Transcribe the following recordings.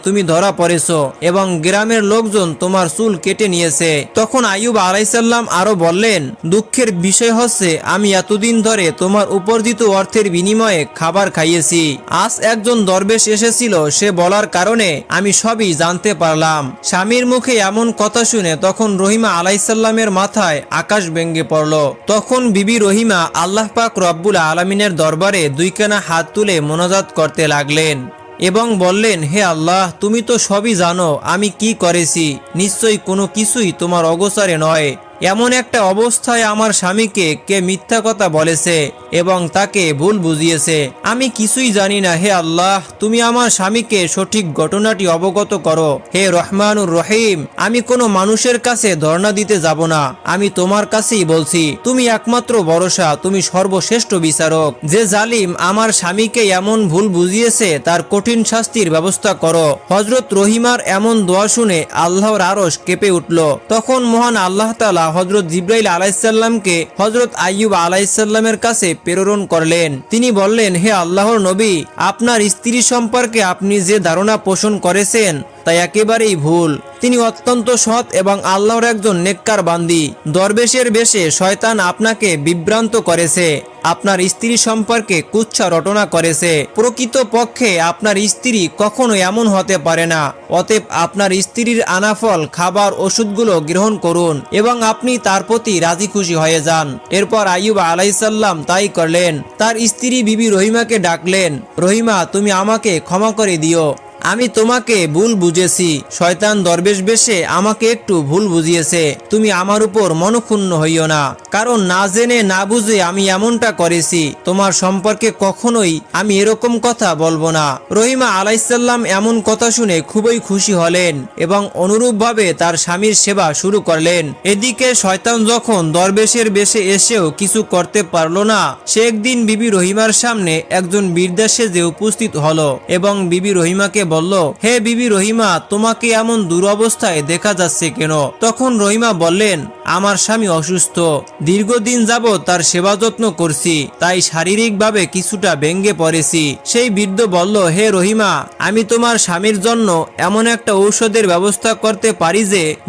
তুমি ধরা পড়েছো এবং গ্রামের লোকজন তোমার চুল কেটে নিয়েছে। তখন আইয়ুব আলাইহিসসালাম আরো বললেন, দুঃখের বিষয় হচ্ছে আমি এতদিন ধরে তোমার উপার্জিত অর্থের বিনিময়ে খাবার খাইয়েছি। আজ একজন দরবেশ এসেছিল, সে বলার কারণে আমি সবই জানতে পারলাম। স্বামীর মুখে এমন কথা শুনে তখন রহিমা আলাইহিসসালামের মাথায় আকাশ ভেঙে পড়ল। তখন বিবি রহিমা আল্লাহ পাক রব্বুল আলামিনের দরবারে দুইখানা হাত তুলে মোনাজাত করতে লাগলেন এবং বললেন, হে আল্লাহ, তুমি তো সবই জানো আমি কি করেছি। নিশ্চয়ই কোনো কিছুই তোমার অগোচরে নয়। এমন একটা অবস্থায় আমার স্বামীকে কে মিথ্যা কথা বলেছে এবং তাকে ভুল বুঝিয়েছে, আমি কিছুই জানি না। হে আল্লাহ, তুমি আমার স্বামীকে সঠিক ঘটনাটি অবগত করো। হে রহমানুর রহিম, আমি কোনো মানুষের কাছে ধর্ণা দিতে যাব না, আমি তোমার কাছেই বলছি। তুমি একমাত্র ভরসা, তুমি সর্বশ্রেষ্ঠ বিচারক। যে জালিম আমার স্বামীকে এমন ভুল বুঝিয়েছে তার কঠিন শাস্তির ব্যবস্থা করো। হযরত রহিমার এমন দোয়া শুনে আল্লাহর আরশ কেঁপে উঠল। তখন মহান আল্লাহ তাআলা হযরত জিবরাইল আলাইহিসসালামকে হযরত আইয়ুব আলাইহিসসালামের কাছে প্রেরণ করলেন। তিনি বললেন, হে আল্লাহর নবী, আপনার স্ত্রী সম্পর্কে আপনি যে ধারণা পোষণ করেছেন তা একেবারেই ভুল। তিনি অত্যন্ত সৎ এবং আল্লাহর একজন নেককার বান্দী। দরবেশের বেশে শয়তান আপনাকে বিভ্রান্ত করেছে, আপনার স্ত্রী সম্পর্কে কুচ্ছা রটনা করেছে। প্রকৃত পক্ষে আপনার স্ত্রী কখনো এমন হতে পারে না। অতএব আপনার স্ত্রীর আনাফল খাবার ওষুধগুলো গ্রহণ করুন এবং আপনি তার প্রতি রাজি খুশি হয়ে যান। এরপর আইয়ুব আলাইহিসসালাম তাই করলেন। তার স্ত্রী বিবি রহিমাকে ডাকলেন, রহিমা, তুমি আমাকে ক্ষমা করে দিও, আমি তোমাকে ভুল বুঝেছি। শয়তান দরবেশ বেশে আমাকে একটু ভুল বুঝিয়েছে। তুমি আমার উপর মনক্ষুণ্ণ হইও না, কারণ না জেনে না বুঝে আমি এমনটা করেছি। তোমার সম্পর্কে কখনোই আমি এরকম কথা বলবো না। রহিমা আলাইহিসসালাম এমন কথা শুনে খুবই খুশি হলেন এবং অনুরূপভাবে তার স্বামীর সেবা শুরু করলেন। এদিকে শয়তান যখন দরবেশের বেশে এসেও কিছু করতে পারল না, সে একদিন বিবি রহিমার সামনে একজন বৃদ্ধা সেজে উপস্থিত হলো এবং বিবি রহিমাকে বলল, হে বিবি রহিমা, তোমাকে এমন দুরবস্থায় দেখা যাচ্ছে কেন? তখন রহিমা বললেন, আমার স্বামী অসুস্থ, দীর্ঘদিন যাবৎ তার সেবা যত্ন করছি, তাই শারীরিকভাবে কিছুটা ভেঙে পড়েছি। সেই বৃদ্ধ বলল, হে রহিমা, আমি তোমার স্বামীর জন্য এমন একটা ঔষধের ব্যবস্থা করতে পারি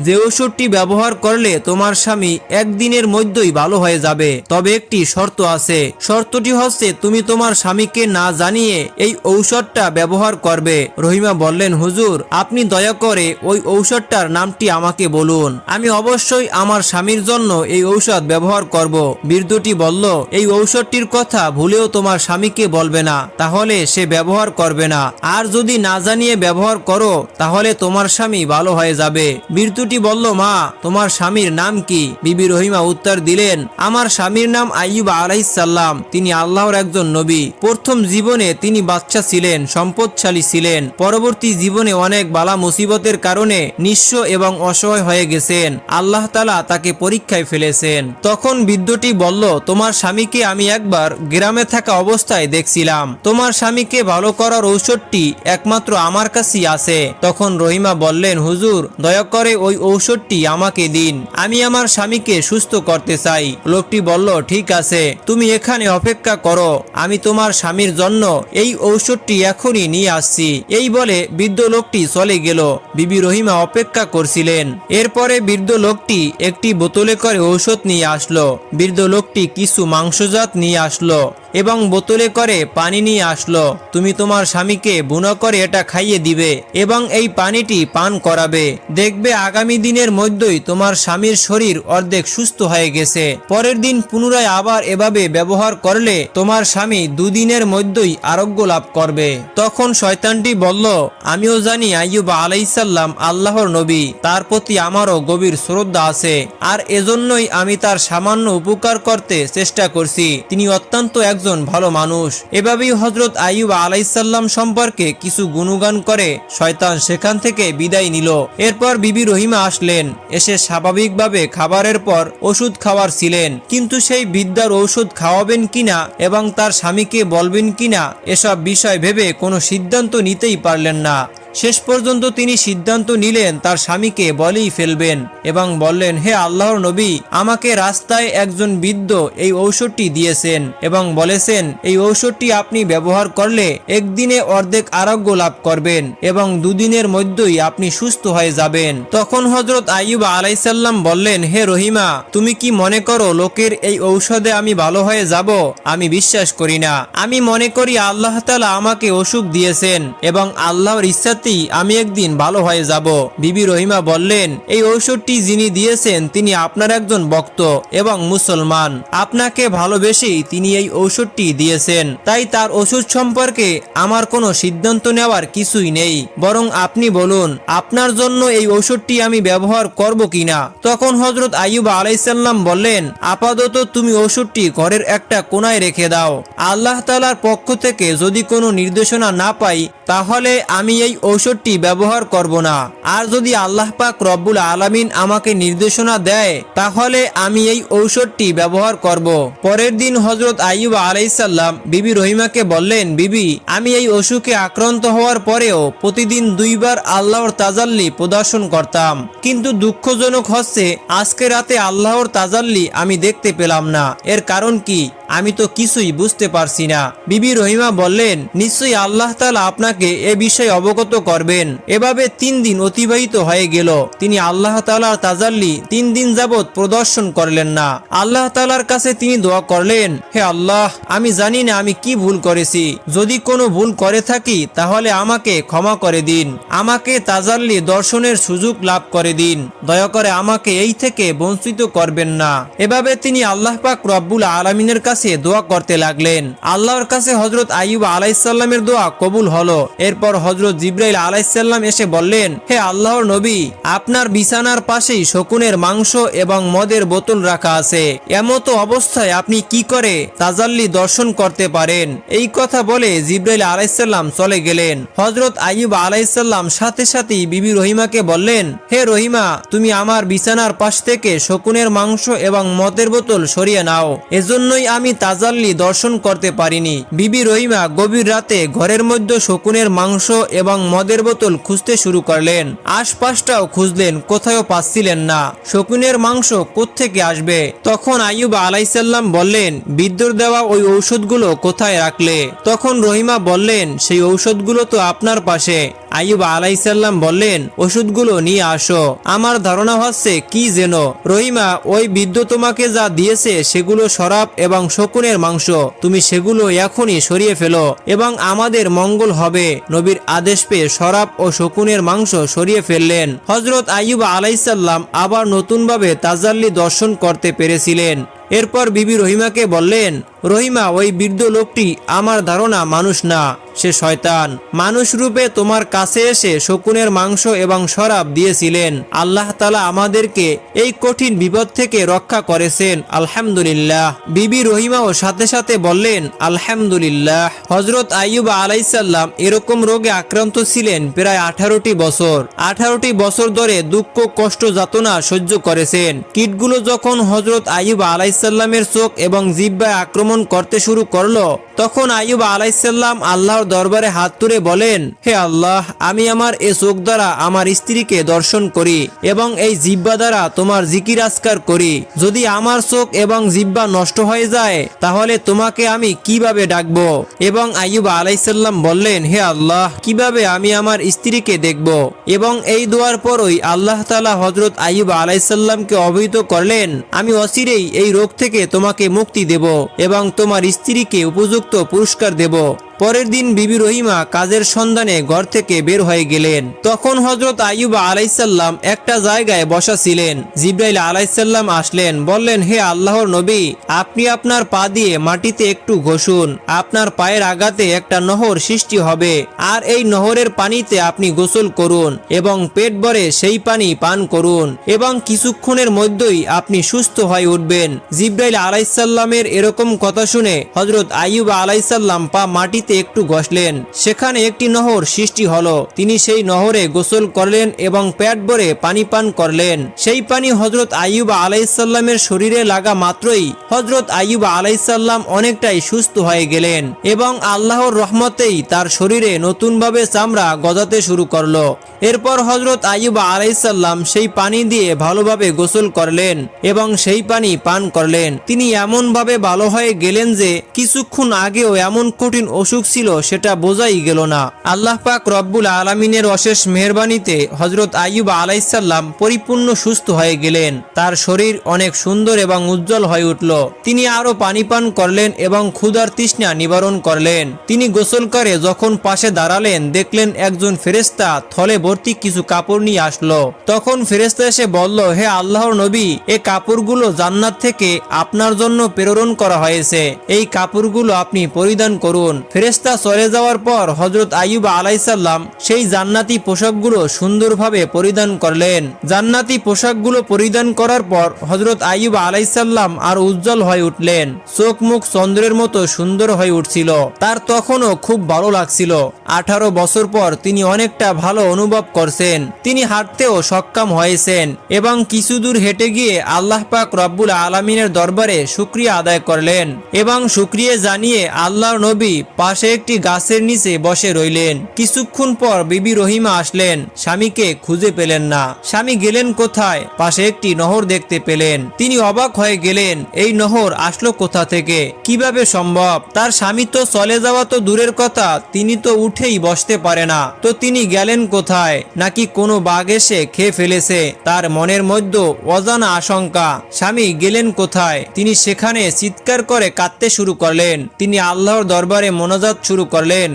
যে ঔষধটি ব্যবহার করলে তোমার স্বামী একদিনের মধ্যেই ভালো হয়ে যাবে। তবে একটি শর্ত আছে, শর্তটি হচ্ছে তুমি তোমার স্বামীকে না জানিয়ে এই ঔষধটা ব্যবহার করবে। রহিমা বললেন, হুজুর, আপনি দয়া করে ওই ঔষধটার নামটি আমাকে বলুন, আমি অবশ্যই আমার স্বামীর জন্য এই ঔষধ ব্যবহার করব। বৃদ্ধটি বলল, এই ঔষধটির কথা ভুলেও তোমার স্বামীকে বলবে না, তাহলে সে ব্যবহার করবে না। আর যদি না জানিয়ে ব্যবহার করো তাহলে তোমার স্বামী ভালো হয়ে যাবে। বৃদ্ধটি বলল, মা, তোমার স্বামীর নাম কি? বিবি রহিমা উত্তর দিলেন, আমার স্বামীর নাম আইয়ুব আলাইহিসসালাম, তিনি আল্লাহর একজন নবী। প্রথম জীবনে তিনি বাচ্চা ছিলেন, সম্পদশালী ছিলেন। পরবর্তী জীবনে অনেক বালা মুসিবতের কারণে নিঃস্ব এবং অসহায় হয়ে গেছেন। আল্লাহ তাআলা তাকে পরীক্ষায় ফেলেছেন। তখন বৃদ্ধটি বলল, তোমার স্বামীকে আমি একবার গ্রামে থাকা অবস্থায় দেখছিলাম। তোমার স্বামীকে ভালো করার ঔষধটি একমাত্র আমার কাছেই আছে। তখন রহিমা বললেন, হুজুর, দয়া করে ওই ঔষধটি আমাকে দিন, আমি আমার স্বামীকে সুস্থ করতে চাই। লোকটি বলল, ঠিক আছে, তুমি এখানে অপেক্ষা করো, আমি তোমার স্বামীর জন্য এই ঔষধটি এখনই নিয়ে আসছি। এই বলে বৃদ্ধ লোকটি চলে গেল। বিবি রহিমা অপেক্ষা করছিলেন। এরপরে বৃদ্ধ লোকটি একটি বোতলে করে ঔষধ নিয়ে আসলো। বৃদ্ধ লোকটি কিছু মাংসজাত নিয়ে আসলো এবং বোতলে করে পানি নিয়ে আসলো। তুমি তোমার স্বামীকে বুনো করে এটা খাইয়ে দিবে এবং এই পানিটি পান করাবে। দেখবে আগামী দিনের মধ্যেই তোমার স্বামীর শরীর অর্ধেক সুস্থ হয়ে গেছে। পরের দিন পুনরায় আবার এভাবে ব্যবহার করলে তোমার স্বামী দুদিনের মধ্যেই আরোগ্য লাভ করবে। তখন শয়তানটি বলল, আমিও জানি আইয়ুব আলাইহিসসালাম আল্লাহর নবী, তার প্রতি আমারও গভীর শ্রদ্ধা আছে, আর এজন্যই আমি তার সামান্য উপকার করতে চেষ্টা করছি। তিনি অত্যন্ত একজন ভালো মানুষ। এভাবেই হযরত আইয়ুব আলাইহিসসালাম সম্পর্কে কিছু গুণগান করে শয়তান সেখান থেকে বিদায় নিল। এরপর বিবি রহিমা আসলেন। এসে স্বাভাবিকভাবে খাবারের পর ওষুধ খাওয়ার ছিলেন, কিন্তু সেই বৃদ্ধার ঔষধ খাওয়াবেন কিনা এবং তার স্বামীকে বলবেন কিনা এসব বিষয় ভেবে কোনো সিদ্ধান্ত নিতেই পারলেন না। শেষ পর্যন্ত তিনি সিদ্ধান্ত নিলেন তার স্বামীকে বলেই ফেলবেন এবং বললেন, হে আল্লাহর নবী, আমাকে রাস্তায় একজন বৃদ্ধ এই ঔষধটি দিয়েছেন এবং বলেছেন এই ঔষধটি আপনি ব্যবহার করলে একদিনে অর্ধেক আরোগ্য লাভ করবেন এবং দুদিনের মধ্যেই আপনি সুস্থ হয়ে যাবেন। তখন হযরত আইয়ুব আলাইহিসসালাম বললেন, হে রহিমা, তুমি কি মনে করো লোকের এই ঔষধে আমি ভালো হয়ে যাব? আমি বিশ্বাস করি না। আমি মনে করি আল্লাহ তাআলা আমাকে অসুখ দিয়েছেন এবং আল্লাহর ইচ্ছাতেই আমি একদিন ভালো হয়ে যাব। বিবি রহিমা বললেন, এই ঔষধটি যিনি দিয়েছেন তিনি আপনার একজন ভক্ত এবং মুসলমান। আপনাকে ভালোবেসেই তিনি এই ঔষধটি দিয়েছেন, তাই তার ওষুধ সম্পর্কে আমার কোনো সিদ্ধান্ত নেওয়ার কিছুই নেই। বরং আপনি বলুন আপনার জন্য এই ঔষধটি আমি ব্যবহার করব কিনা। তখন হযরত আইয়ুব আলাইহিসসালাম বললেন, আপাতত তুমি ওষুধটি ঘরের একটা কোণায় রেখে দাও। আল্লাহ তাআলার পক্ষ থেকে যদি কোনো নির্দেশনা না পাই তাহলে আমি এই ঔষধটি ব্যবহার করব না। আর যদি আল্লাহ পাক রব্বুল আলামিন আমাকে নির্দেশনা দেয় তাহলে আমি এই ঔষধটি ব্যবহার করব। পরের দিন হযরত আইয়ুব আলাইহিসসালাম বিবি রহিমাকে বললেন, বিবি, আমি এই অসুখে আক্রান্ত হওয়ার পরেও প্রতিদিন 2 বার আল্লাহর তাজাল্লি প্রদর্শন করতাম, কিন্তু দুঃখজনক হচ্ছে আজকে রাতে আল্লাহর তাজাল্লি আমি দেখতে পেলাম না। এর কারণ কি? আমি তো কিছুই বুঝতে পারছি না। বিবি রহিমা বললেন, নিশ্চয়ই আল্লাহ তাআলা আপনাকে এ বিষয়ে অবগত করবেন। এভাবে 3 দিন অতিবাহিত হয়ে গেল। তিনি আল্লাহ তাআলার তাজাল্লি 3 দিন যাবত প্রদর্শন করলেন না। আল্লাহ তাআলার কাছে তিনি দোয়া করলেন, হে আল্লাহ, আমি জানি না আমি কি ভুল করেছি। যদি কোনো ভুল করে থাকি তাহলে আমাকে ক্ষমা করে দিন। আমাকে তাজাল্লি দর্শনের সুযোগ লাভ করে দিন। দয়া করে আমাকে এই থেকে বঞ্চিত করবেন না। এভাবে তিনি আল্লাহ পাক রব্বুল আলামিনের কাছে দোয়া করতে লাগলেন। আল্লাহর কাছে হযরত আইয়ুব আলাইহিসসালামের দোয়া কবুল হলো। এরপর হযরত জিবরাইল আলাইহিসসালাম এসে বললেন, হে আল্লাহর নবী, আপনার বিছানার পাশেই শকুনের মাংস এবং মদের বোতল রাখা আছে। এমতো অবস্থায় আপনি কি করে তাজাল্লি দর্শন করতে পারেন? এই কথা বলে জিবরাইল আলাইহিসসালাম চলে গেলেন। হযরত আইয়ুব আলাইহিসসালাম সাথে সাথেই বিবি রহিমাকে বললেন, হে রহিমা, তুমি আমার বিছানার পাশ থেকে শকুনের মাংস এবং মদের বোতল সরিয়ে নাও। এজন্যই আমি তাজাল্লি দর্শন করতে পারিনি। বিবি রহিমা গভীর রাতে ঘরের মধ্যে শকুনের মাংস এবং মদের বোতল খুঁজতে শুরু করলেন। আশপাশটাও খুঁজলেন, কোথাও পাচ্ছিলেন না। শকুনের মাংস কোত্থেকে আসবে? তখন আইয়ুব আলাইহিসসালাম বললেন, বৃদ্ধর দেওয়া ওই ঔষধগুলো কোথায় রাখলে? তখন রহিমা বললেন, সেই ঔষধগুলো তো আপনার পাশে। আইয়ুব আলাইহিসসালাম বললেন, ওষুধগুলো নিয়ে আসো। আমার ধারণা হচ্ছে কি যেন রহিমা, ওই বৃদ্ধ তোমাকে যা দিয়েছে সেগুলো শরাব এবং শকুনের মাংস। তুমি সেগুলো এখনই সরিয়ে ফেলো এবং আমাদের মঙ্গল হবে। নবীর আদেশ পেয়ে শরাব ও শকুনের মাংস সরিয়ে ফেললেন। হযরত আইয়ুব আলাইহিসসালাম আবার নতুনভাবে তাজাল্লি দর্শন করতে পেরেছিলেন। এরপর বিবি রহিমাকে বললেন, রহিমা, ওই বৃদ্ধ লোকটি আমার ধারণা মানুষ না, সে শয়তান। মানুষ রূপে তোমার কাছে এসে শকুনের মাংস এবং শরাব দিয়েছিলেন। আল্লাহ তাআলা আমাদেরকে এই কঠিন বিপদ থেকে রক্ষা করেছেন, আলহামদুলিল্লাহ। বিবি রহিমাও সাথে সাথে বললেন, আলহামদুলিল্লাহ। হযরত আইয়ুব আলাইহিসসালাম এরকম রোগে আক্রান্ত ছিলেন প্রায় 18টি বছর। 18টি বছর ধরে দুঃখ, কষ্ট, যাতনা সহ্য করেছেন। কীটগুলো যখন হযরত আইয়ুব আলাইহিসসালামের চোখ এবং জিহ্বায় আক্রমণ করতে শুরু করলো তখন আইয়ুব আলাইহিসসালাম আল্লাহর দরবারে হাত তুলে বলেন, হে আল্লাহ, আমি আমার এই চোখ দ্বারা আমার স্ত্রীকে দর্শন করি এবং এই জিহ্বা দ্বারা তোমার জিকির আজকার করি। যদি আমার চোখ এবং জিহ্বা নষ্ট হয়ে যায় তাহলে তোমাকে আমি কিভাবে ডাকবো? এবং আইয়ুব আলাইহিসসালাম বললেন, হে আল্লাহ, কিভাবে আমি আমার স্ত্রীকে দেখব? এবং এই দোয়ার পরই আল্লাহ তাআলা হযরত আইয়ুব আলাইহিসসালামকে অবহিত করলেন, আমি অচিরেই এই রোগ থেকে তোমাকে মুক্তি দেব এবং তোমার স্ত্রীকে উপযুক্ত পুরস্কার দেব। পরের দিন বিবি রহিমা কাজের সন্ধানে ঘর থেকে বের হয়ে গেলেন। তখন হযরত আইয়ুব আলাইহিসসালাম একটা জায়গায় বসা ছিলেন। জিবরাইল আলাইহিসসালাম আসলেন, বললেন, হে আল্লাহর নবী, আপনি আপনার পা দিয়ে মাটিতে একটু ঘষুন। আপনার পায়ের আঘাতে একটা নহর সৃষ্টি হবে আর এই নহরের পানিতে আপনি গোসল করুন এবং পেট ভরে সেই পানি পান করুন এবং কিছুক্ষণের মধ্যেই আপনি সুস্থ হয়ে উঠবেন। জিবরাইল আলাইহিসসালামের এরকম কথা শুনে হযরত আইয়ুব আলাইহিসসালাম পা মাটিতে পানিতে একটু ঘষলেন, সেখানে একটি নহর সৃষ্টি হলো। তিনি সেই নহরে গোসল করলেন এবং পেট ভরে পানি পান করলেন। সেই পানি হযরত আইয়ুব আলাইহিসসালামের শরীরে লাগা মাত্রই হযরত আইয়ুব আলাইহিসসালাম অনেকটাই সুস্থ হয়ে গেলেন এবং আল্লাহর রহমতেই তার শরীরে নতুনভাবে চামড়া গজাতে শুরু করলো। এরপর হযরত আইয়ুব আলাইহিসসালাম সেই পানি দিয়ে ভালোভাবে গোসল করলেন এবং সেই পানি পান করলেন। তিনি এমনভাবে ভালো হয়ে গেলেন যে কিছুক্ষণ আগেও এমন কঠিন অসুখ ছিল সেটা বোঝাই গেল না। আল্লাহ পাক রব্বুল আলামিনের অশেষ মেহেরবানিতে হযরত আইয়ুব আলাইহিসসালাম পরিপূর্ণ সুস্থ হয়ে গেলেন। তার শরীর অনেক সুন্দর এবং উজ্জ্বল হয়ে উঠল। তিনি আরো পানি পান করলেন এবং ক্ষুধার তৃষ্ণা নিবারণ করলেন। তিনি গোসল করে যখন পাশে দাঁড়ালেন, দেখলেন একজন ফেরেশতা থলে ভর্তি কিছু কাপড় নিয়ে আসলো। তখন ফেরেশতা এসে বলল, হে আল্লাহর নবী, এই কাপড়গুলো জান্নাত থেকে আপনার জন্য প্রেরণ করা হয়েছে, এই কাপড়গুলো আপনি পরিধান করুন। ফেরেশতা চলে যাওয়ার পর হযরত আইয়ুব আলাইহিসসালাম সেই জান্নাতি পোশাকগুলো সুন্দরভাবে পরিধান করলেন। জান্নাতি পোশাকগুলো পরিধান করার পর হযরত আইয়ুব আলাইহিসসালাম আর উজ্জ্বল হয়ে উঠলেন। চোখ মুখ চন্দ্রের মতো সুন্দর হয়ে উঠছিল। তার তখনও খুব ভালো লাগছিল। 18 বছর পর তিনি অনেকটা ভালো অনুভব করছেন। তিনি হাঁটতেও সক্ষম হয়েছেন এবং কিছু দূর হেঁটে গিয়ে আল্লাহ পাক রব্বুল আলামিনের দরবারে শুকরিয়া আদায় করলেন এবং শুকরিয়া জানিয়ে আল্লাহর নবী পাশে একটি গাছের নিচে বসে রইলেন। কিছুক্ষণ পর বিবি রহিমা আসলেন। স্বামীকে খুঁজে পেলেন না। স্বামী গেলেন কোথায়? পাশে একটি নহর দেখতে পেলেন। তিনি অবাক হয়ে গেলেন, এই নহর আসলো কোথা থেকে, কিভাবে সম্ভব? তার স্বামী তো চলে যাওয়া তো দূরের কথা, তিনি তো উঠেই বসতে পারে না, তো তিনি গেলেন কোথায়? নাকি কোনো বাঘ এসে খেয়ে ফেলেছে? তার মনের মধ্যে অজানা আশঙ্কা। স্বামী গেলেন কোথায়? তিনি সেখানে চিৎকার করে কাঁদতে শুরু করলেন। তিনি আল্লাহর দরবারে মোনাজাত শুরু করলেন,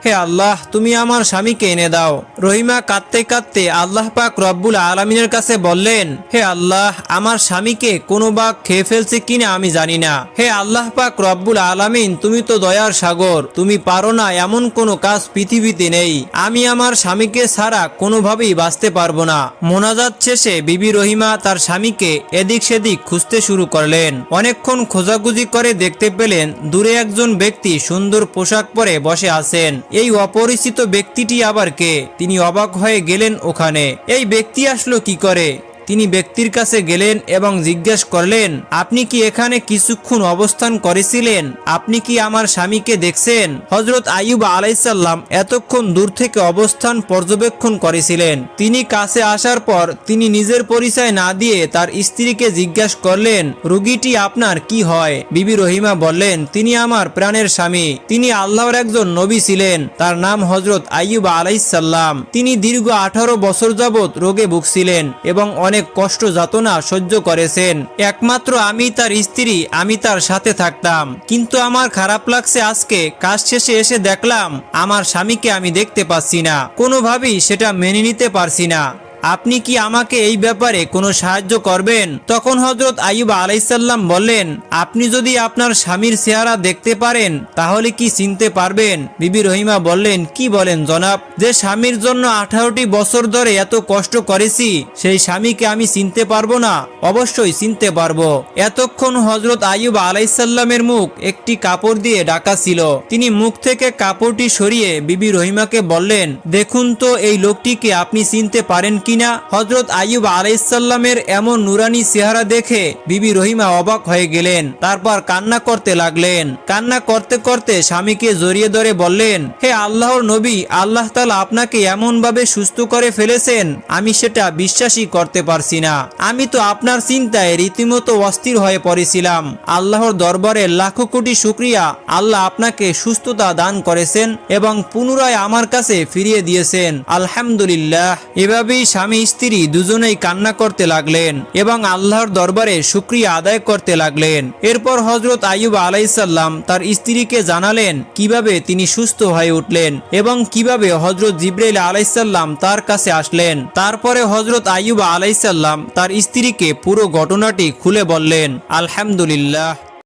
হে আল্লাহ, তুমি আমার স্বামীকে এনে দাও। রহিমা কাঁদতে কাঁদতে আল্লাহ পাক রব্বুল আলামিনের কাছে বললেন, হে আল্লাহ, আমার স্বামীকে কোনো বাঘ খেয়ে ফেলছে কিনা আমি জানি না। হে আল্লাহ পাক রব্বুল আলামিন, তুমি তো দয়ার সাগর, তুমি পারো না এমন কোনো কাজ পৃথিবীতে নেই। আমি আমার স্বামীকে ছাড়া কোনোভাবেই বাঁচতে পারবো না। মোনাজাত শেষে বিবি রহিমা তার স্বামীকে এদিক সেদিক খুঁজতে শুরু করলেন। অনেকক্ষণ খোঁজাখুঁজি করে দেখতে পেলেন দূরে একজন ব্যক্তি সুন্দর পোশাক পরে বসে আছেন। এই অপরিচিত ব্যক্তিটি আবার কে? তিনি অবাক হয়ে গেলেন ওখানে। এই ব্যক্তি আসলো কি করে? তিনি ব্যক্তির কাছে গেলেন এবং জিজ্ঞেস করলেন, আপনি কি এখানে কিছুক্ষণ অবস্থান করেছিলেন? আপনি কি আমার স্বামীকে দেখছেন? হযরত আইয়ুব আলাইহিসসালাম এতক্ষণ দূর থেকে অবস্থান পর্যবেক্ষণ করেছিলেন। তিনি কাছে আসার পর তিনি নিজের পরিচয় না দিয়ে তার স্ত্রীকে জিজ্ঞাসা করলেন, রোগীটি আপনার কি হয়? বিবি রহিমা বললেন, তিনি আমার প্রাণের স্বামী। তিনি আল্লাহর একজন নবী ছিলেন। তার নাম হযরত আইয়ুব আলাইহিসসালাম। তিনি দীর্ঘ 18 বছর যাবত রোগে ভুগছিলেন এবং অনেক কষ্ট যাতনা সহ্য করেছেন। একমাত্র আমি তার স্ত্রী, আমি তার সাথে থাকতাম। কিন্তু আমার খারাপ লাগছে, আজকে কাজ শেষে এসে দেখলাম আমার স্বামীকে আমি দেখতে পাচ্ছি না। কোনোভাবেই সেটা মেনে নিতে পারছি না। আপনি কি আমাকে এই ব্যাপারে কোনো সাহায্য করবেন? তখন হযরত আইয়ুব আলাইহিসসালাম বললেন, আপনি যদি আপনার স্বামীর চেহারা দেখতে পারেন তাহলে কি চিনতে পারবেন? বিবি রহিমা বললেন, কি বলেন জনাব? যে স্বামীর জন্য 18টি বছর ধরে এত কষ্ট করেছি, সেই স্বামীকে আমি চিনতে পারবো না? অবশ্যই চিনতে পারবো। এতক্ষণ হযরত আইয়ুব আলাইহিসসালামের মুখ একটি কাপড় দিয়ে ঢাকা ছিল। তিনি মুখ থেকে কাপড়টি সরিয়ে বিবি রহিমাকে বললেন, দেখুন তো এই লোকটিকে আপনি চিনতে পারেন কিনা? হযরত আইয়ুব আলাইহিসসালামের এমন নুরানি চেহারা দেখে বিবি রহিমা অবাক হয়ে গেলেন। তারপর কান্না করতে লাগলেন। কান্না করতে করতে স্বামীকে জড়িয়ে ধরে বললেন, হে আল্লাহর নবী, আল্লাহ তাআলা আপনাকে এমন ভাবে সুস্থ করে ফেলেছেন, আমি সেটা বিশ্বাসই করতে পারছি না। আমি তো আপনার চিন্তায় রীতিমতো অস্থির হয়ে পড়েছিলাম। আল্লাহর দরবারে লাখো কোটি শুকরিয়া, আল্লাহ আপনাকে সুস্থতা দান করেছেন এবং পুনরায় আমার কাছে ফিরিয়ে দিয়েছেন, আলহামদুলিল্লাহ। এভাবেই স্বামী স্ত্রী দুজনেই কান্না করতে লাগলেন এবং আল্লাহর দরবারে শুকরিয়া আদায় করতে লাগলেন। এরপর হযরত আইয়ুব আলাইহিসসালাম তার স্ত্রীকে জানালেন কিভাবে তিনি সুস্থ হয়ে উঠলেন এবং কিভাবে হযরত জিবরাইল আলাইহিসসালাম তার কাছে আসলেন। তারপরে হযরত আইয়ুব আলাইহিসসালাম তার স্ত্রীকে পুরো ঘটনাটি খুলে বললেন। আলহামদুলিল্লাহ।